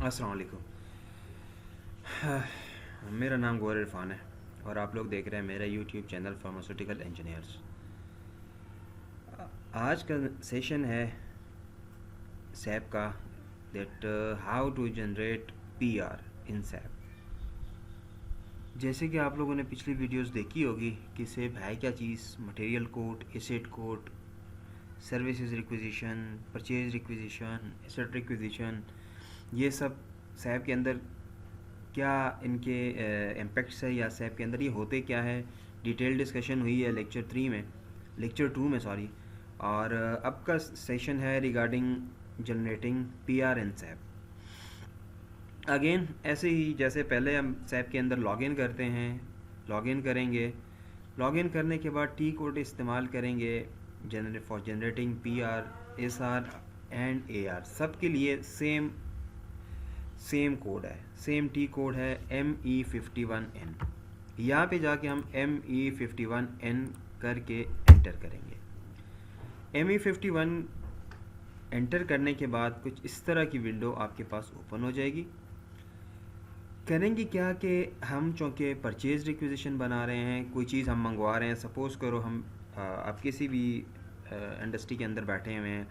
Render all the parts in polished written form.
अस्सलाम वालेकुम। मेरा नाम गौहर इरफान है और आप लोग देख रहे हैं मेरा यूट्यूब चैनल फार्मास्यूटिकल इंजीनियर्स। आज का सेशन है सैप का, that how to generate PR in SAP. जैसे कि आप लोगों ने पिछली वीडियोस देखी होगी कि सैप है क्या चीज़, material code, asset code, services requisition, purchase requisition, asset requisition, ये सब सैप के अंदर क्या इनके इम्पेक्ट्स है या सैप के अंदर ये होते क्या है। डिटेल डिस्कशन हुई है लेक्चर 2 में सॉरी। और अब का सेशन है regarding generating PR in SAP. Again ऐसे ही जैसे पहले हम सैप के अंदर लॉगिन करते हैं, लॉगिन करेंगे। लॉगिन करने के बाद टी कोड इस्तेमाल करेंगे for generating PR, SR and AR. सब के लिए सेम कोड है, सेम टी कोड है ME51N। यहाँ पे जाके हम ME51N करके एंटर करेंगे। ME51 एंटर करने के बाद कुछ इस तरह की विंडो आपके पास ओपन हो जाएगी। करेंगे क्या कि हम चूँकि परचेज रिक्विजिशन बना रहे हैं, कोई चीज़ हम मंगवा रहे हैं, सपोज़ करो हम आप किसी भी इंडस्ट्री के अंदर बैठे हुए हैं,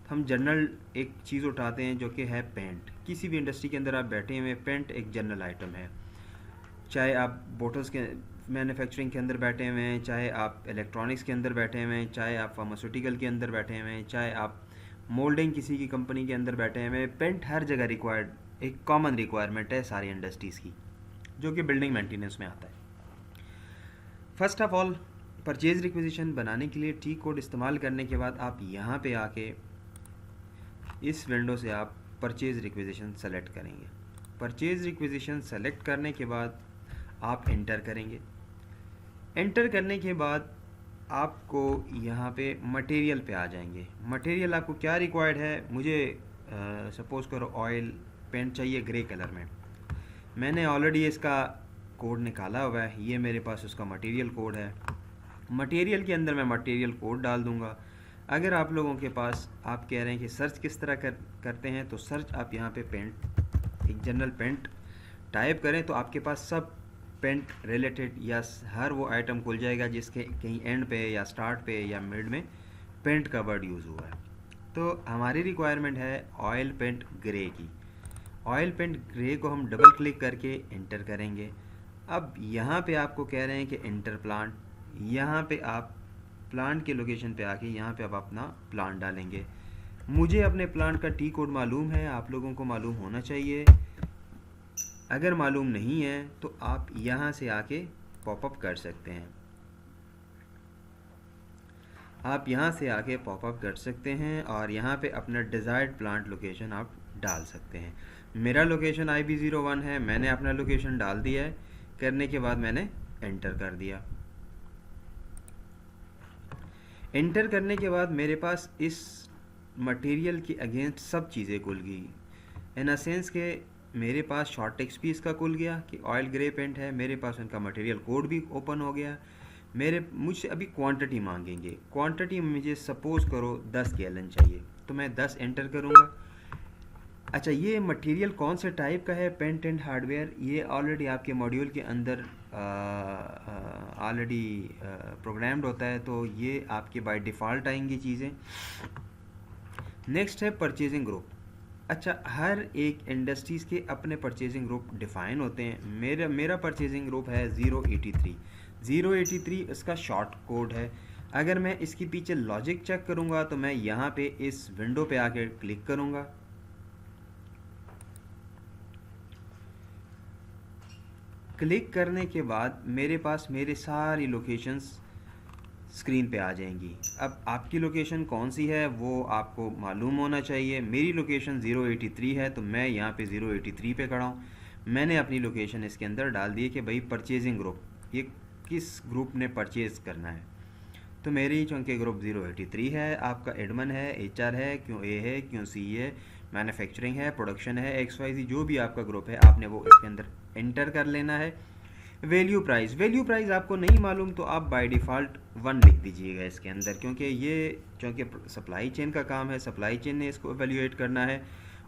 हम जनरल एक चीज़ उठाते हैं जो कि है पेंट। किसी भी इंडस्ट्री के अंदर आप बैठे हुए, पेंट एक जनरल आइटम है। चाहे आप बोटल्स के मैन्युफैक्चरिंग के अंदर बैठे हुए हैं, चाहे आप इलेक्ट्रॉनिक्स के अंदर बैठे हुए हैं, चाहे आप फार्मास्यूटिकल के अंदर बैठे हुए हैं, चाहे आप मोल्डिंग किसी की कंपनी के अंदर बैठे हुए हैं, पेंट हर जगह रिक्वायर्ड, एक कॉमन रिक्वायरमेंट है सारी इंडस्ट्रीज़ की, जो कि बिल्डिंग मेंटेनेंस में आता है। First of all purchase requisition बनाने के लिए टी कोड इस्तेमाल करने के बाद आप यहाँ पे आके इस विंडो से आप परचेज रिक्विजिशन सेलेक्ट करेंगे। परचेज रिक्विजिशन सेलेक्ट करने के बाद आप एंटर करेंगे। एंटर करने के बाद आपको यहाँ पे मटेरियल पे आ जाएंगे। मटेरियल आपको क्या रिक्वायर्ड है, मुझे सपोज़ करो ऑयल पेंट चाहिए ग्रे कलर में। मैंने ऑलरेडी इसका कोड निकाला हुआ है, ये मेरे पास उसका मटेरियल कोड है। मटेरियल के अंदर मैं मटेरियल कोड डाल दूँगा। अगर आप लोगों के पास आप कह रहे हैं कि सर्च किस तरह करते हैं, तो सर्च आप यहाँ पे पेंट, एक जनरल पेंट टाइप करें तो आपके पास सब पेंट रिलेटेड या हर वो आइटम खुल जाएगा जिसके कहीं एंड पे या स्टार्ट पे या मिड में पेंट का वर्ड यूज़ हुआ है। तो हमारी रिक्वायरमेंट है ऑयल पेंट ग्रे की। ऑयल पेंट ग्रे को हम डबल क्लिक करके एंटर करेंगे। अब यहाँ पे आपको कह रहे हैं कि एंटर प्लांट, यहाँ पे आप प्लांट के लोकेशन पे आके यहाँ पे आप अपना प्लांट डालेंगे। मुझे अपने प्लांट का टी कोड मालूम है, आप लोगों को मालूम होना चाहिए। अगर मालूम नहीं है तो आप यहाँ से आके पॉपअप कर सकते हैं, आप यहाँ से आके पॉपअप कर सकते हैं और यहाँ पे अपना डिज़ायर्ड प्लांट लोकेशन आप डाल सकते हैं। मेरा लोकेशन IB01 है, मैंने अपना लोकेशन डाल दिया है। करने के बाद मैंने एंटर कर दिया। एंटर करने के बाद मेरे पास इस मटेरियल के अगेंस्ट सब चीज़ें खुल गई। इन अ सेंस के मेरे पास शॉर्ट टेक्स्ट भी इसका खुल गया कि ऑयल ग्रे पेंट है, मेरे पास उनका मटेरियल कोड भी ओपन हो गया। मुझसे अभी क्वांटिटी मांगेंगे। क्वांटिटी मुझे सपोज़ करो 10 गैलन चाहिए, तो मैं 10 एंटर करूँगा। अच्छा, ये मटेरियल कौन से टाइप का है, पेंट एंड हार्डवेयर, ये ऑलरेडी आपके मॉड्यूल के अंदर ऑलरेडी प्रोग्राम्ड होता है, तो ये आपके बाय डिफ़ॉल्ट आएंगी चीज़ें। नेक्स्ट है परचेजिंग ग्रुप। अच्छा, हर एक इंडस्ट्रीज़ के अपने परचेजिंग ग्रुप डिफ़ाइन होते हैं। मेरा परचेजिंग ग्रुप है 083। 083 इसका शॉर्ट कोड है। अगर मैं इसके पीछे लॉजिक चेक करूँगा तो मैं यहाँ पे इस विंडो पे आके क्लिक करूँगा। क्लिक करने के बाद मेरे पास मेरे सारी लोकेशंस स्क्रीन पे आ जाएंगी। अब आपकी लोकेशन कौन सी है वो आपको मालूम होना चाहिए। मेरी लोकेशन 083 है, तो मैं यहाँ पे 083 पे खड़ा हूँ। मैंने अपनी लोकेशन इसके अंदर डाल दी है कि भाई परचेजिंग ग्रुप, ये किस ग्रुप ने परचेज़ करना है। तो मेरी चूँकि ग्रुप 083 है, आपका एडमिन है, HR है, क्यों A है, क्यों C है, मैन्युफैक्चरिंग है, प्रोडक्शन है, XYZ, जो भी आपका ग्रुप है आपने वो इसके अंदर एंटर कर लेना है। वैल्यू प्राइस आपको नहीं मालूम तो आप बाय डिफ़ॉल्ट 1 लिख दीजिएगा इसके अंदर, क्योंकि ये चूँकि सप्लाई चेन का काम है, सप्लाई चेन ने इसको एवेल्यूएट करना है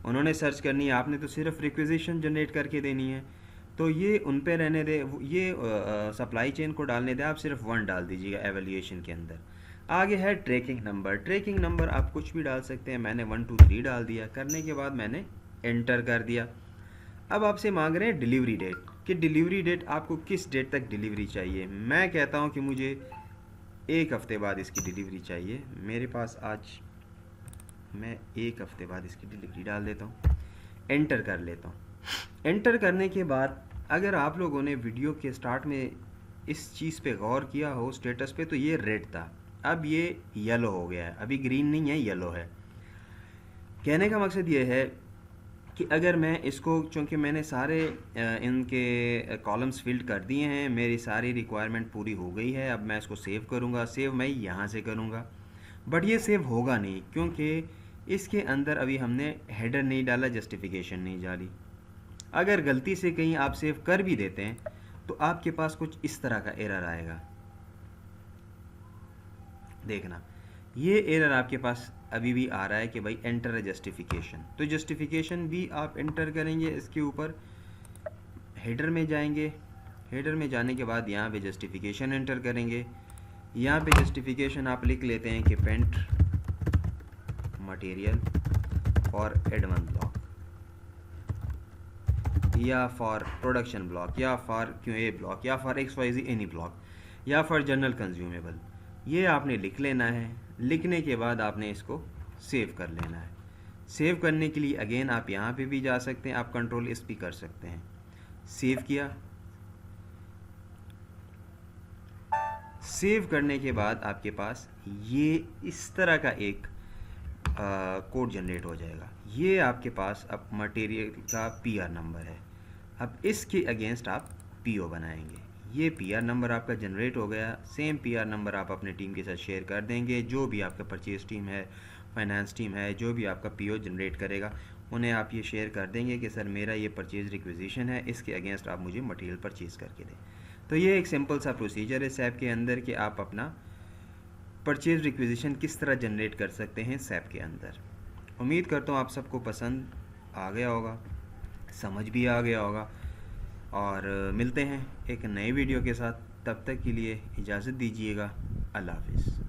उन्होंने सर्च करनी है, आपने तो सिर्फ रिक्विजिशन जनरेट करके देनी है, तो ये उन पे रहने दे, ये सप्लाई चेन को डालने दे, आप सिर्फ 1 डाल दीजिएगा एवेल्यूएशन के अंदर। आगे है ट्रैकिंग नंबर। ट्रैकिंग नंबर आप कुछ भी डाल सकते हैं, मैंने 1 2 3 डाल दिया। करने के बाद मैंने एंटर कर दिया। अब आपसे मांग रहे हैं डिलीवरी डेट, कि डिलीवरी डेट आपको किस डेट तक डिलीवरी चाहिए। मैं कहता हूं कि मुझे 1 हफ़्ते बाद इसकी डिलीवरी चाहिए। मेरे पास आज, मैं 1 हफ़्ते बाद इसकी डिलीवरी डाल देता हूँ, एंटर कर लेता हूँ। एंटर करने के बाद अगर आप लोगों ने वीडियो के स्टार्ट में इस चीज़ पे गौर किया हो स्टेटस पे, तो ये रेड था, अब ये येलो हो गया है, अभी ग्रीन नहीं है, येलो है। कहने का मकसद ये है कि अगर मैं इसको, चूँकि मैंने सारे इनके कॉलम्स फिल्ड कर दिए हैं, मेरी सारी रिक्वायरमेंट पूरी हो गई है, अब मैं इसको सेव करूँगा। सेव मैं यहाँ से करूँगा, बट ये सेव होगा नहीं, क्योंकि इसके अंदर अभी हमने हेडर नहीं डाला, जस्टिफिकेशन नहीं डाली। अगर गलती से कहीं आप सेव कर भी देते हैं तो आपके पास कुछ इस तरह का एरर आएगा। देखना, ये एरर आपके पास अभी भी आ रहा है कि भाई एंटर जस्टिफिकेशन। तो जस्टिफिकेशन भी आप एंटर करेंगे, इसके ऊपर हेडर में जाएंगे, हेडर में जाने के बाद यहाँ पे जस्टिफिकेशन एंटर करेंगे। यहाँ पे जस्टिफिकेशन आप लिख लेते हैं कि paint material for advance block, या फॉर प्रोडक्शन ब्लॉक, या फॉर क्यूए ब्लॉक, या फॉर XYZ एनी ब्लॉक, या फॉर जनरल कंज्यूमेबल। ये आपने लिख लेना है। लिखने के बाद आपने इसको सेव कर लेना है। सेव करने के लिए अगेन आप यहाँ पे भी जा सकते हैं, आप कंट्रोल इस भी कर सकते हैं। सेव किया, सेव करने के बाद आपके पास ये इस तरह का एक कोड जनरेट हो जाएगा। ये आपके पास अब मटेरियल का PR नंबर है। अब इसके अगेंस्ट आप PO बनाएंगे। ये PR नंबर आपका जनरेट हो गया। सेम PR नंबर आप अपने टीम के साथ शेयर कर देंगे। जो भी आपका परचेज टीम है, फाइनेंस टीम है, जो भी आपका PO जनरेट करेगा, उन्हें आप ये शेयर कर देंगे कि सर मेरा ये परचेज रिक्विजिशन है, इसके अगेंस्ट आप मुझे मटेरियल परचेज़ करके दें। तो ये एक सिंपल सा प्रोसीजर है SAP के अंदर कि आप अपना परचेज रिक्विजिशन किस तरह जनरेट कर सकते हैं SAP के अंदर। उम्मीद करता हूँ आप सबको पसंद आ गया होगा, समझ भी आ गया होगा, और मिलते हैं एक नए वीडियो के साथ। तब तक के लिए इजाज़त दीजिएगा। अल्लाह हाफ़िज़।